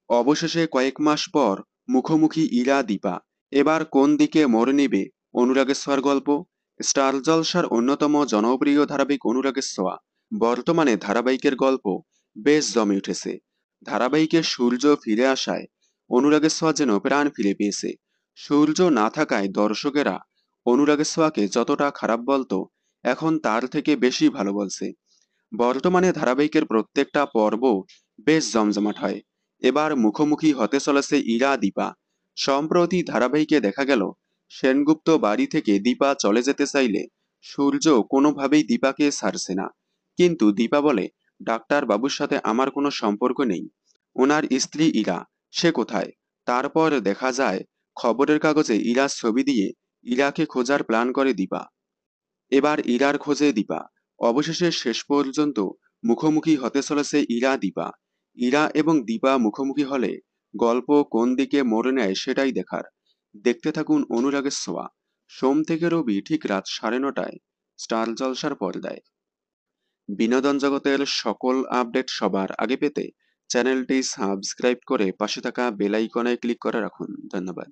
অবশেষে কয়েক মাস পর মুখোমুখি ইরা দীপা। এবার কোন দিকে মোড় নেবে অনুরাগের ছোঁয়ার গল্প? স্টার জলসার অন্যতম জনপ্রিয় ধারাবাহিক অনুরাগের ছোঁয়া। বর্তমানে ধারাবাহিকের গল্প বেশ জমে উঠেছে। ধারাবাহিকের সূর্য ফিরে আসায় অনুরাগের ছোঁয়া যেন প্রাণ ফিরে পেয়েছে। সূর্য না থাকায় দর্শকেরা অনুরাগের ছোঁয়াকে যতটা খারাপ বলতো, এখন তার থেকে বেশি ভালো বলছে। বর্তমানে ধারাবাহিকের প্রত্যেকটা পর্ব বেশ জমজমাট হয়। এবার মুখোমুখি হতে চলেছে ইরা দীপা। সম্প্রতি ধারাবাহিকে দেখা গেল সেনগুপ্ত বাড়ি থেকে দীপা চলে যেতে চাইলে সূর্য কোনোভাবেই দীপাকে ছাড়ছে না। কিন্তু দীপা বলে, ডাক্তার বাবুর সাথে আমার কোনো সম্পর্ক নেই। ওনার স্ত্রী ইরা, সে কোথায়? তারপর দেখা যায় খবরের কাগজে ইরার ছবি দিয়ে ইরাকে খোঁজার প্ল্যান করে দীপা। এবার ইরার খোঁজে দীপা। অবশেষে শেষ পর্যন্ত মুখোমুখি হতে চলেছে ইরা দীপা। ইরা এবং দীপা মুখোমুখি হলে গল্প কোন দিকে মোড় নেয় সেটাই দেখার। দেখতে থাকুন অনুরাগের ছোঁয়া। সোম থেকে রবি ঠিক রাত 9:30টায় স্টার জলসার পর্দায়। বিনোদন জগতের সকল আপডেট সবার আগে পেতে চ্যানেলটি সাবস্ক্রাইব করে পাশে থাকা বেল আইকনে ক্লিক করে রাখুন। ধন্যবাদ।